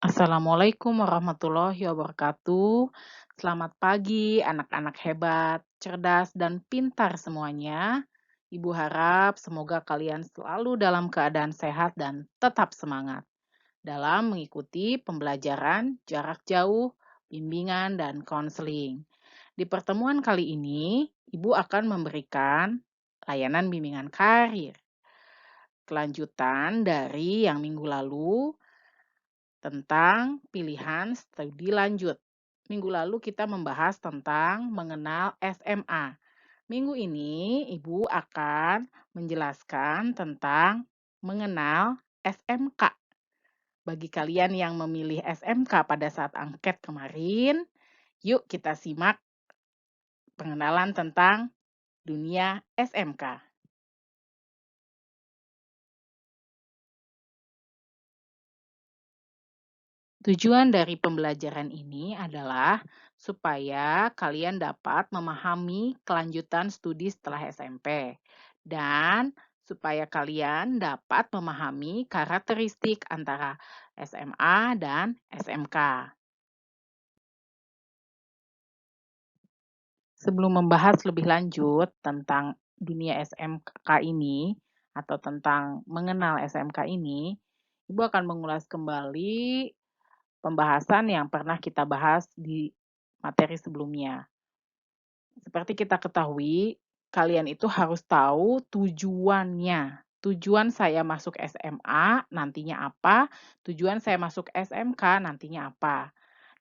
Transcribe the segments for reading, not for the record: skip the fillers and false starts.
Assalamualaikum warahmatullahi wabarakatuh. Selamat pagi anak-anak hebat, cerdas, dan pintar semuanya. Ibu harap semoga kalian selalu dalam keadaan sehat dan tetap semangat dalam mengikuti pembelajaran jarak jauh, bimbingan, dan konseling. Di pertemuan kali ini, Ibu akan memberikan layanan bimbingan karir. Kelanjutan dari yang minggu lalu tentang pilihan studi lanjut. Minggu lalu kita membahas tentang mengenal SMA. Minggu ini Ibu akan menjelaskan tentang mengenal SMK. Bagi kalian yang memilih SMK pada saat angket kemarin, yuk kita simak pengenalan tentang dunia SMK. Tujuan dari pembelajaran ini adalah supaya kalian dapat memahami kelanjutan studi setelah SMP dan supaya kalian dapat memahami karakteristik antara SMA dan SMK. Sebelum membahas lebih lanjut tentang dunia SMK ini atau tentang mengenal SMK ini, Ibu akan mengulas kembali pembahasan yang pernah kita bahas di materi sebelumnya. Seperti kita ketahui, kalian itu harus tahu tujuannya. Tujuan saya masuk SMA nantinya apa, tujuan saya masuk SMK nantinya apa.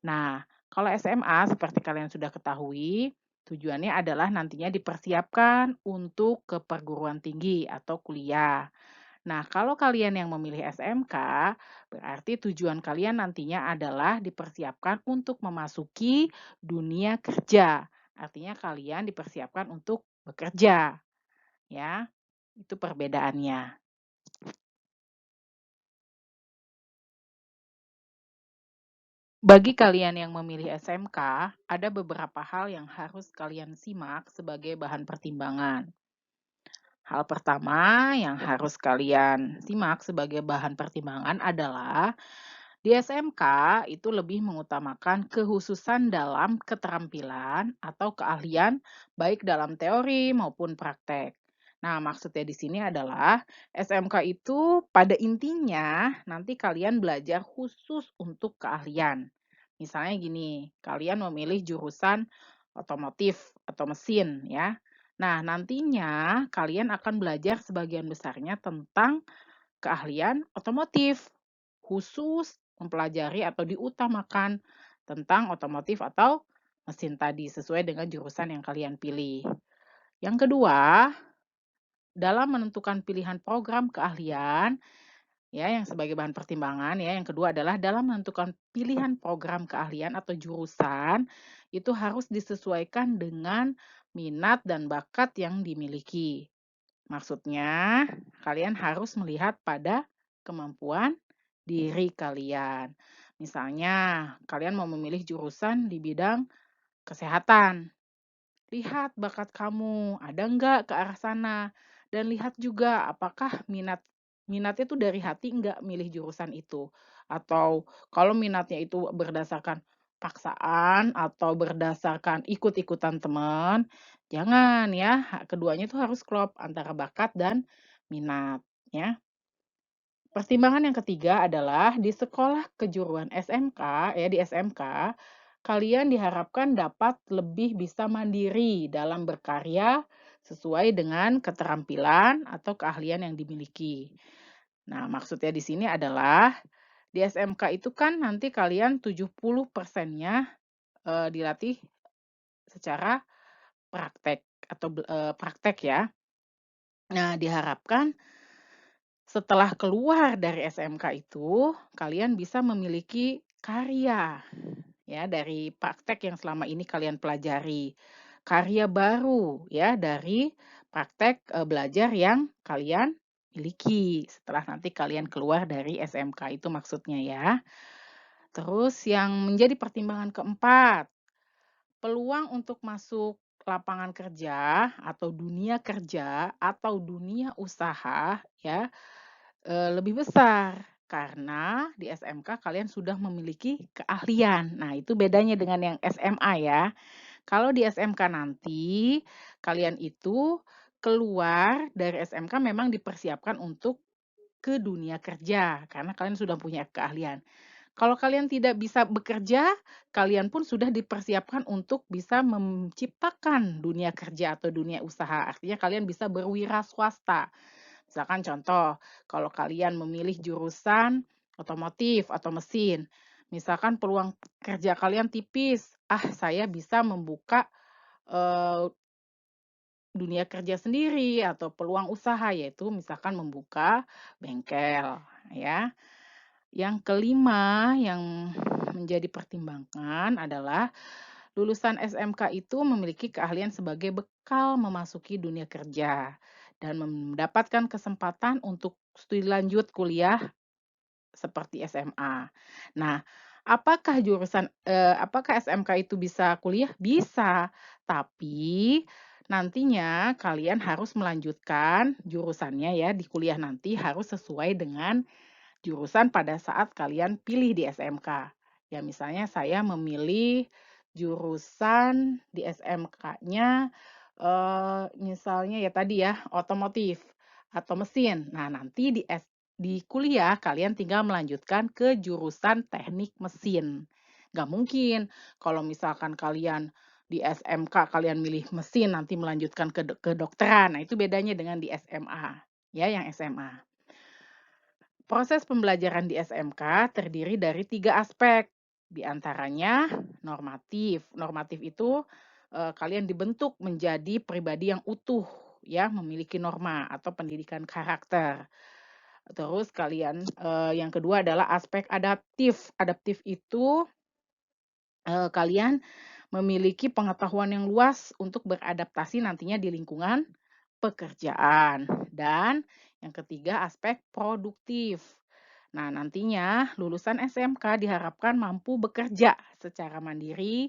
Nah, kalau SMA seperti kalian sudah ketahui, tujuannya adalah nantinya dipersiapkan untuk ke perguruan tinggi atau kuliah. Nah, kalau kalian yang memilih SMK, berarti tujuan kalian nantinya adalah dipersiapkan untuk memasuki dunia kerja. Artinya kalian dipersiapkan untuk bekerja, ya. Itu perbedaannya. Bagi kalian yang memilih SMK, ada beberapa hal yang harus kalian simak sebagai bahan pertimbangan. Hal pertama yang harus kalian simak sebagai bahan pertimbangan adalah di SMK itu lebih mengutamakan kehususan dalam keterampilan atau keahlian baik dalam teori maupun praktek. Nah, maksudnya di sini adalah SMK itu pada intinya nanti kalian belajar khusus untuk keahlian. Misalnya gini, kalian memilih jurusan otomotif atau mesin ya. Nah, nantinya kalian akan belajar sebagian besarnya tentang keahlian otomotif, khusus mempelajari atau diutamakan tentang otomotif atau mesin tadi, sesuai dengan jurusan yang kalian pilih. Yang kedua, dalam menentukan pilihan program keahlian, ya yang sebagai bahan pertimbangan ya, yang kedua adalah dalam menentukan pilihan program keahlian atau jurusan, itu harus disesuaikan dengan minat dan bakat yang dimiliki. Maksudnya, kalian harus melihat pada kemampuan diri kalian. Misalnya, kalian mau memilih jurusan di bidang kesehatan. Lihat bakat kamu, ada nggak ke arah sana? Dan lihat juga apakah minatnya tuh dari hati nggak milih jurusan itu. Atau kalau minatnya itu berdasarkan paksaan atau berdasarkan ikut-ikutan teman, jangan ya. Keduanya itu harus klop antara bakat dan minat ya. Pertimbangan yang ketiga adalah di sekolah kejuruan SMK, ya di SMK, kalian diharapkan dapat lebih bisa mandiri dalam berkarya sesuai dengan keterampilan atau keahlian yang dimiliki. Nah, maksudnya di sini adalah di SMK itu kan nanti kalian 70%-nya dilatih secara praktek atau praktek ya. Nah, diharapkan setelah keluar dari SMK itu, kalian bisa memiliki karya, ya, dari praktek yang selama ini kalian pelajari. Karya baru, ya, dari praktek, belajar yang kalian miliki setelah nanti kalian keluar dari SMK itu maksudnya ya. Terus yang menjadi pertimbangan keempat, peluang untuk masuk lapangan kerja atau dunia usaha ya, lebih besar. Karena di SMK kalian sudah memiliki keahlian. Nah, itu bedanya dengan yang SMA ya. Kalau di SMK nanti, kalian itu keluar dari SMK memang dipersiapkan untuk ke dunia kerja, karena kalian sudah punya keahlian. Kalau kalian tidak bisa bekerja, kalian pun sudah dipersiapkan untuk bisa menciptakan dunia kerja atau dunia usaha. Artinya kalian bisa berwira swasta. Misalkan contoh, kalau kalian memilih jurusan otomotif atau mesin, misalkan peluang kerja kalian tipis, saya bisa membuka, eee, dunia kerja sendiri atau peluang usaha, yaitu misalkan membuka bengkel, ya. Yang kelima yang menjadi pertimbangan adalah lulusan SMK itu memiliki keahlian sebagai bekal memasuki dunia kerja dan mendapatkan kesempatan untuk studi lanjut kuliah seperti SMA. Nah, apakah SMK itu bisa kuliah? Bisa, tapi nantinya kalian harus melanjutkan jurusannya ya di kuliah nanti harus sesuai dengan jurusan pada saat kalian pilih di SMK. Ya misalnya saya memilih jurusan di SMK-nya, misalnya ya tadi ya, otomotif atau mesin. Nah nanti di kuliah kalian tinggal melanjutkan ke jurusan teknik mesin. Nggak mungkin kalau misalkan kalian di SMK kalian milih mesin nanti melanjutkan ke kedokteran. Nah itu bedanya dengan di SMA, ya yang SMA. Proses pembelajaran di SMK terdiri dari 3 aspek, di antaranya normatif. Normatif itu, kalian dibentuk menjadi pribadi yang utuh, ya, memiliki norma atau pendidikan karakter. Terus yang kedua adalah aspek adaptif. Adaptif itu, kalian memiliki pengetahuan yang luas untuk beradaptasi nantinya di lingkungan pekerjaan. Dan yang ketiga aspek produktif. Nah, nantinya lulusan SMK diharapkan mampu bekerja secara mandiri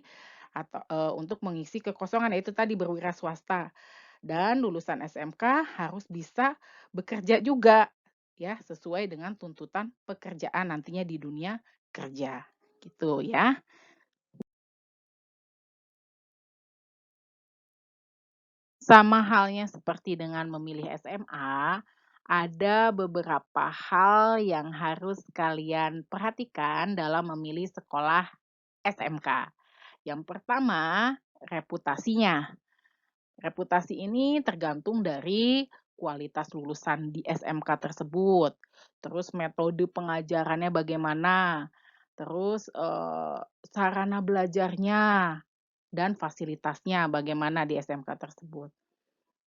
atau untuk mengisi kekosongan, yaitu tadi berwira swasta. Dan lulusan SMK harus bisa bekerja juga ya, sesuai dengan tuntutan pekerjaan nantinya di dunia kerja. Gitu ya. Sama halnya seperti dengan memilih SMA, ada beberapa hal yang harus kalian perhatikan dalam memilih sekolah SMK. Yang pertama, reputasinya. Reputasi ini tergantung dari kualitas lulusan di SMK tersebut, terus metode pengajarannya bagaimana, terus, sarana belajarnya dan fasilitasnya bagaimana di SMK tersebut.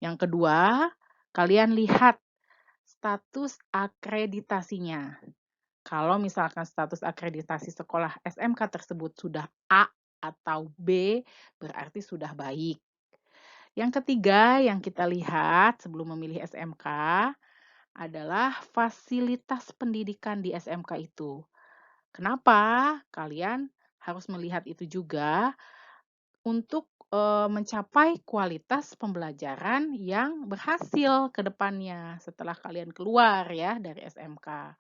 Yang kedua, kalian lihat status akreditasinya. Kalau misalkan status akreditasi sekolah SMK tersebut sudah A atau B, berarti sudah baik. Yang ketiga yang kita lihat sebelum memilih SMK adalah fasilitas pendidikan di SMK itu. Kenapa? Kalian harus melihat itu juga untuk, mencapai kualitas pembelajaran yang berhasil ke depannya setelah kalian keluar ya dari SMK.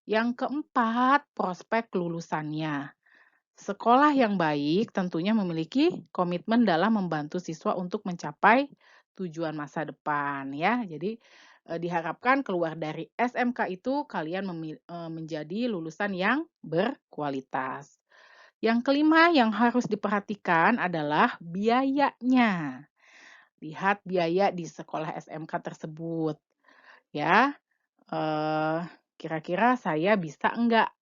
Yang keempat, prospek lulusannya. Sekolah yang baik tentunya memiliki komitmen dalam membantu siswa untuk mencapai tujuan masa depan ya. Jadi, diharapkan keluar dari SMK itu kalian menjadi lulusan yang berkualitas. Yang kelima yang harus diperhatikan adalah biayanya. Lihat biaya di sekolah SMK tersebut ya, eee, kira-kira saya bisa enggak.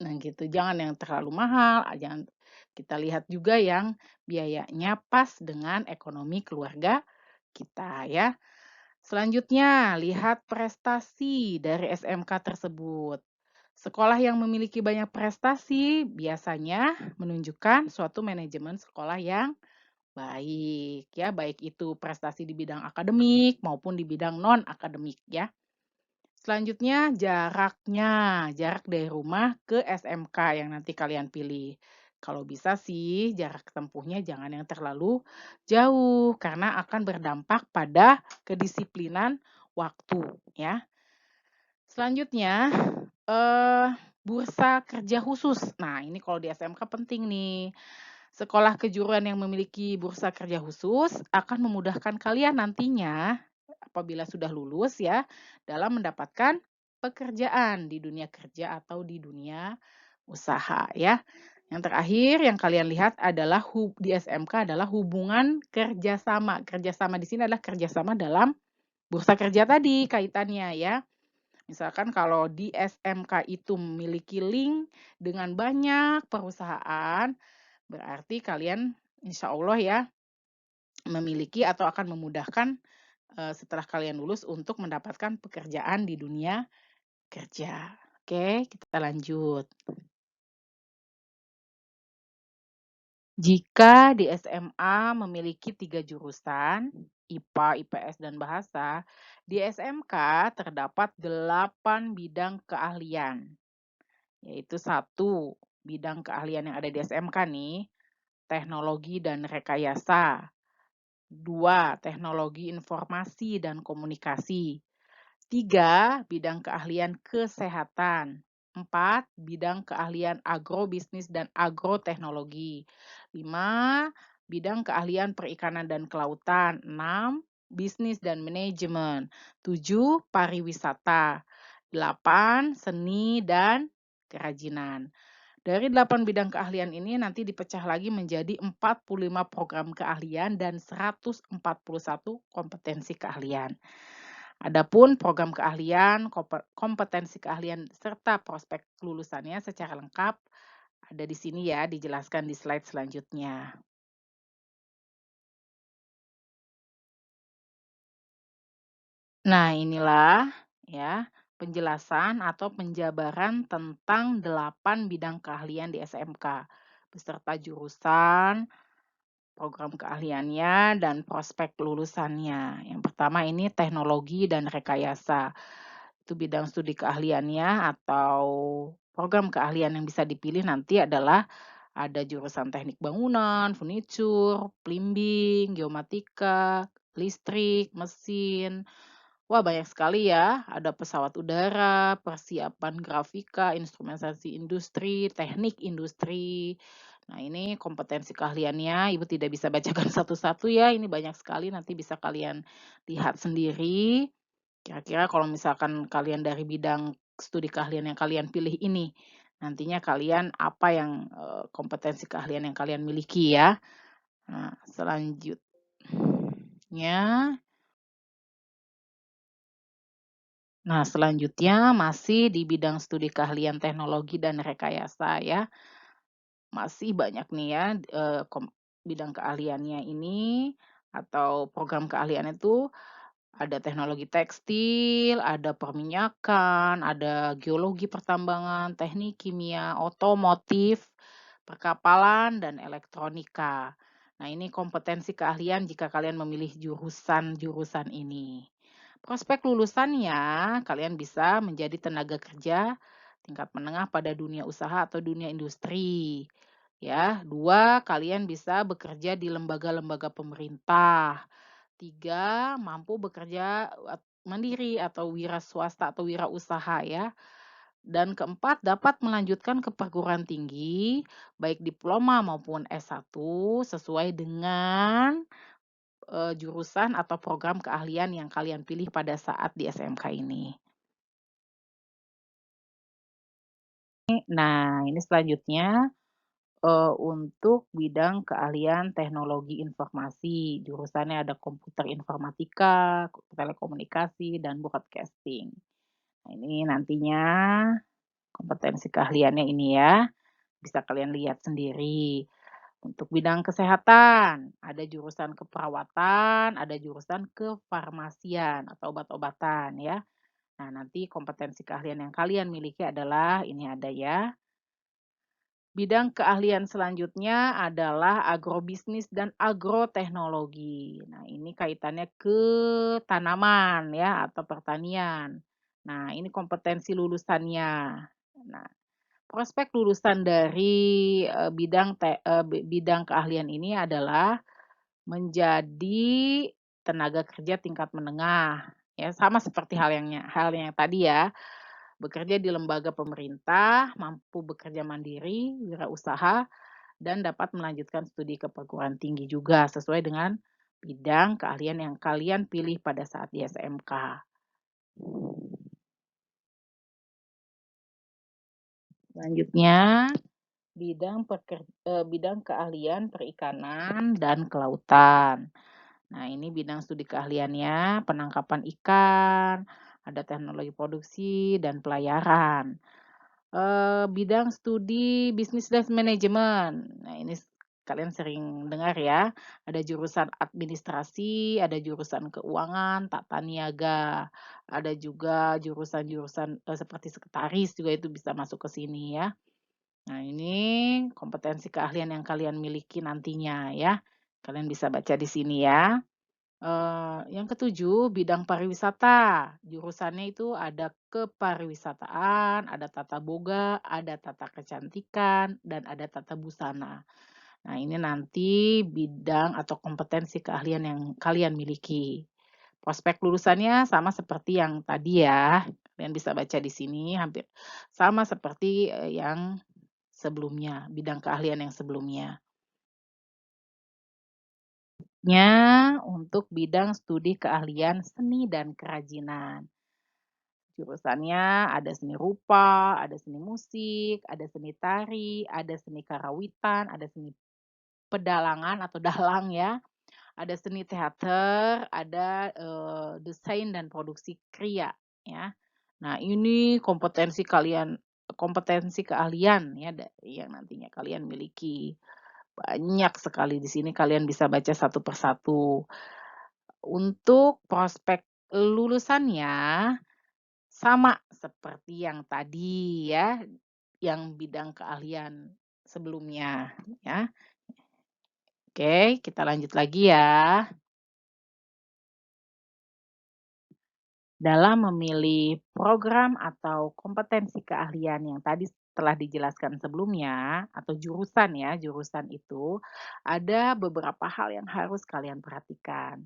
Nah gitu, jangan yang terlalu mahal, jangan kita lihat juga yang biayanya pas dengan ekonomi keluarga kita ya. Selanjutnya, lihat prestasi dari SMK tersebut. Sekolah yang memiliki banyak prestasi biasanya menunjukkan suatu manajemen sekolah yang baik ya, baik itu prestasi di bidang akademik maupun di bidang non-akademik ya. Selanjutnya jaraknya, jarak dari rumah ke SMK yang nanti kalian pilih. Kalau bisa sih jarak tempuhnya jangan yang terlalu jauh karena akan berdampak pada kedisiplinan waktu ya. Selanjutnya Eee, bursa kerja khusus. Nah, ini kalau di SMK penting nih. Sekolah kejuruan yang memiliki bursa kerja khusus akan memudahkan kalian nantinya apabila sudah lulus ya, dalam mendapatkan pekerjaan di dunia kerja atau di dunia usaha ya. Yang terakhir yang kalian lihat adalah di SMK adalah hubungan kerjasama. Kerjasama di sini adalah kerjasama dalam bursa kerja tadi kaitannya ya. Misalkan kalau di SMK itu memiliki link dengan banyak perusahaan, berarti kalian insya Allah ya memiliki atau akan memudahkan setelah kalian lulus untuk mendapatkan pekerjaan di dunia kerja. Oke, kita lanjut. Jika di SMA memiliki 3 jurusan, IPA, IPS, dan bahasa, di SMK terdapat 8 bidang keahlian, yaitu satu bidang keahlian yang ada di SMK nih, teknologi dan rekayasa. 2 teknologi informasi dan komunikasi. 3 bidang keahlian kesehatan. 4 bidang keahlian agrobisnis dan agroteknologi. 5 bidang keahlian perikanan dan kelautan. 6 bisnis dan manajemen. 7 pariwisata. 8 seni dan kerajinan. Dari 8 bidang keahlian ini nanti dipecah lagi menjadi 45 program keahlian dan 141 kompetensi keahlian. Adapun program keahlian, kompetensi keahlian, serta prospek lulusannya secara lengkap ada di sini ya, dijelaskan di slide selanjutnya. Nah, inilah ya penjelasan atau penjabaran tentang 8 bidang keahlian di SMK beserta jurusan, program keahliannya, dan prospek lulusannya. Yang pertama ini teknologi dan rekayasa. Itu bidang studi keahliannya atau program keahlian yang bisa dipilih nanti adalah ada jurusan teknik bangunan, furniture, plumbing, geomatika, listrik, mesin. Wah, banyak sekali ya. Ada pesawat udara, persiapan grafika, instrumentasi industri, teknik industri. Nah, ini kompetensi keahliannya, Ibu tidak bisa bacakan satu-satu ya, ini banyak sekali, nanti bisa kalian lihat sendiri. Kira-kira kalau misalkan kalian dari bidang studi keahlian yang kalian pilih ini, nantinya kalian apa yang, kompetensi keahlian yang kalian miliki ya. Nah, selanjutnya masih di bidang studi keahlian teknologi dan rekayasa ya. Masih banyak nih ya, bidang keahliannya ini atau program keahlian itu ada teknologi tekstil, ada perminyakan, ada geologi pertambangan, teknik kimia, otomotif, perkapalan, dan elektronika. Nah, ini kompetensi keahlian jika kalian memilih jurusan-jurusan ini. Prospek lulusannya, kalian bisa menjadi tenaga kerja tingkat menengah pada dunia usaha atau dunia industri. Ya, 2 kalian bisa bekerja di lembaga-lembaga pemerintah. 3 mampu bekerja mandiri atau wira swasta atau wira usaha ya. Dan keempat, dapat melanjutkan ke perguruan tinggi, baik diploma maupun S1 sesuai dengan, jurusan atau program keahlian yang kalian pilih pada saat di SMK ini. Nah, ini selanjutnya, untuk bidang keahlian teknologi informasi, jurusannya ada komputer informatika, telekomunikasi, dan broadcasting. Nah, ini nantinya kompetensi keahliannya ini ya, bisa kalian lihat sendiri. Untuk bidang kesehatan, ada jurusan keperawatan, ada jurusan kefarmasian atau obat-obatan ya. Nah, nanti kompetensi keahlian yang kalian miliki adalah ini ada ya. Bidang keahlian selanjutnya adalah agrobisnis dan agroteknologi. Nah, ini kaitannya ke tanaman ya atau pertanian. Nah, ini kompetensi lulusannya. Nah, prospek lulusan dari, bidang keahlian ini adalah menjadi tenaga kerja tingkat menengah, ya sama seperti hal yang tadi ya. bekerja di lembaga pemerintah, mampu bekerja mandiri, wirausaha, dan dapat melanjutkan studi ke perguruan tinggi juga sesuai dengan bidang keahlian yang kalian pilih pada saat di SMK. Selanjutnya, bidang keahlian perikanan dan kelautan. Nah, ini bidang studi keahliannya penangkapan ikan, ada teknologi produksi dan pelayaran. Bidang studi bisnis dan manajemen. Nah, ini kalian sering dengar ya, ada jurusan administrasi, ada jurusan keuangan, tata niaga, ada juga jurusan-jurusan, seperti sekretaris juga itu bisa masuk ke sini ya. Nah, ini kompetensi keahlian yang kalian miliki nantinya ya. Kalian bisa baca di sini ya. Yang ketujuh, bidang pariwisata. Jurusannya itu ada kepariwisataan, ada tata boga, ada tata kecantikan, dan ada tata busana. Nah, ini nanti bidang atau kompetensi keahlian yang kalian miliki. Prospek lulusannya sama seperti yang tadi ya. Kalian bisa baca di sini hampir sama seperti, yang sebelumnya, bidang keahlian yang sebelumnya. Untuk bidang studi keahlian seni dan kerajinan. Jurusannya ada seni rupa, ada seni musik, ada seni tari, ada seni karawitan, ada seni pedalangan atau dalang ya, ada seni teater, ada, desain dan produksi kriya ya. Nah, ini kompetensi keahlian ya yang nantinya kalian miliki. Banyak sekali di sini kalian bisa baca satu persatu. Untuk prospek lulusannya sama seperti yang tadi ya, yang bidang keahlian sebelumnya ya. Oke, kita lanjut lagi ya. Dalam memilih program atau kompetensi keahlian yang tadi telah dijelaskan sebelumnya atau jurusan ya, jurusan itu ada beberapa hal yang harus kalian perhatikan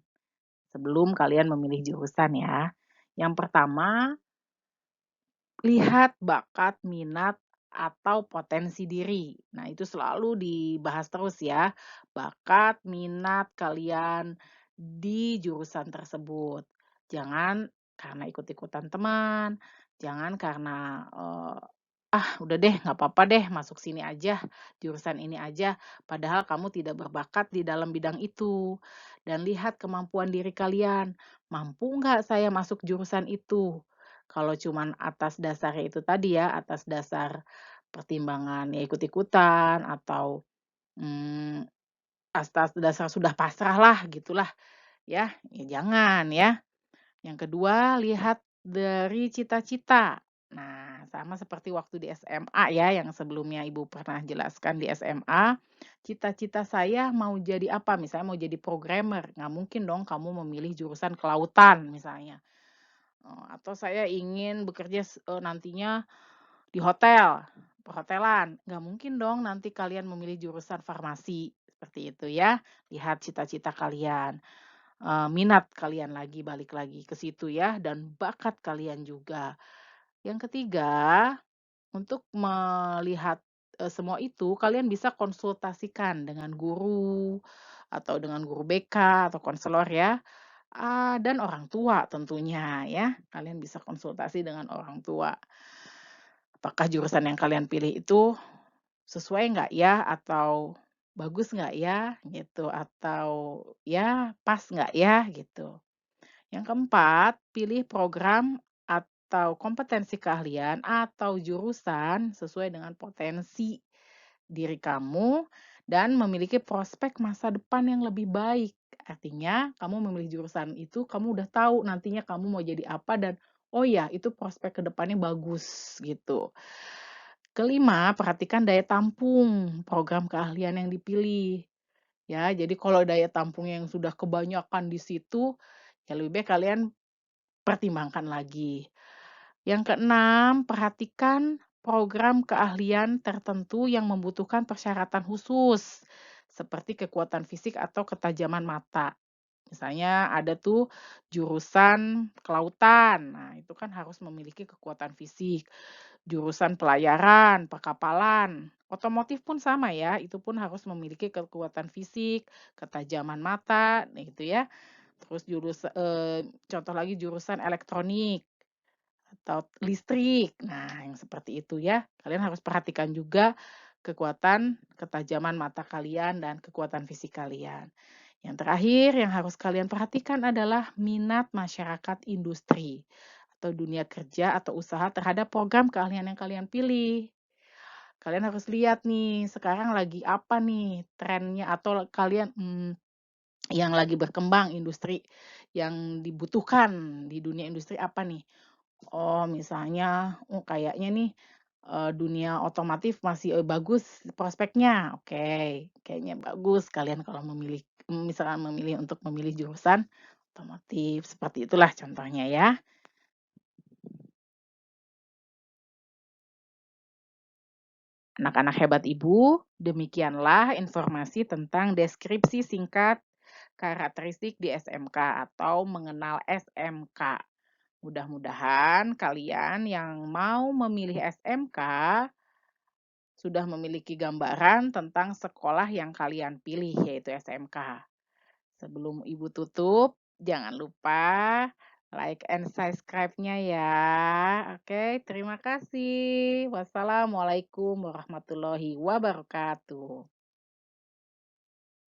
sebelum kalian memilih jurusan ya. Yang pertama, lihat bakat, minat, atau potensi diri. Nah, itu selalu dibahas terus ya, bakat, minat kalian di jurusan tersebut. Jangan karena ikut-ikutan teman, jangan karena, "Ah, udah deh, nggak apa-apa deh, masuk sini aja, jurusan ini aja," padahal kamu tidak berbakat di dalam bidang itu. Dan lihat kemampuan diri kalian, "Mampu nggak saya masuk jurusan itu?" Kalau cuman atas dasarnya itu tadi ya, atas dasar pertimbangan ya ikut-ikutan atau, mmm, atas dasar sudah pasrah lah gitulah ya, ya jangan ya. Yang kedua, lihat dari cita-cita. Nah, sama seperti waktu di SMA ya, yang sebelumnya Ibu pernah jelaskan di SMA, cita-cita saya mau jadi apa, misalnya mau jadi programmer, nggak mungkin dong kamu memilih jurusan kelautan misalnya. Atau saya ingin bekerja nantinya di hotel, perhotelan, nggak mungkin dong nanti kalian memilih jurusan farmasi, seperti itu ya. Lihat cita-cita kalian, minat kalian lagi, balik lagi ke situ ya, dan bakat kalian juga. Yang ketiga, untuk melihat, semua itu kalian bisa konsultasikan dengan guru, atau dengan guru BK atau konselor ya. Dan orang tua tentunya ya, kalian bisa konsultasi dengan orang tua. Apakah jurusan yang kalian pilih itu sesuai nggak ya, atau bagus nggak ya, gitu, atau ya pas nggak ya, gitu. Yang keempat, pilih program atau kompetensi keahlian atau jurusan sesuai dengan potensi diri kamu dan memiliki prospek masa depan yang lebih baik. Artinya, kamu memilih jurusan itu, kamu udah tahu nantinya kamu mau jadi apa dan oh ya, itu prospek ke depannya bagus gitu. Kelima, perhatikan daya tampung program keahlian yang dipilih. Ya, jadi kalau daya tampung yang sudah kebanyakan di situ, ya lebih baik kalian pertimbangkan lagi. Yang keenam, perhatikan program keahlian tertentu yang membutuhkan persyaratan khusus, seperti kekuatan fisik atau ketajaman mata. Misalnya ada tuh jurusan kelautan, nah itu kan harus memiliki kekuatan fisik. Jurusan pelayaran, perkapalan, otomotif pun sama ya, itu pun harus memiliki kekuatan fisik, ketajaman mata, nah itu ya. Terus contoh lagi jurusan elektronik atau listrik, nah yang seperti itu ya. Kalian harus perhatikan juga kekuatan, ketajaman mata kalian dan kekuatan fisik kalian. Yang terakhir yang harus kalian perhatikan adalah minat masyarakat industri atau dunia kerja atau usaha terhadap program keahlian yang kalian pilih. Kalian harus lihat nih, sekarang lagi apa nih trennya atau yang lagi berkembang industri yang dibutuhkan di dunia industri apa nih? Oh, misalnya, oh kayaknya nih, dunia otomotif masih, bagus prospeknya. Oke, kayaknya bagus kalian kalau misalkan untuk memilih jurusan otomotif, seperti itulah contohnya ya. Anak-anak hebat ibu, demikianlah informasi tentang deskripsi singkat karakteristik di SMK atau mengenal SMK. Mudah-mudahan kalian yang mau memilih SMK sudah memiliki gambaran tentang sekolah yang kalian pilih, yaitu SMK. Sebelum ibu tutup, jangan lupa like and subscribe-nya ya. Oke, terima kasih. Wassalamualaikum warahmatullahi wabarakatuh.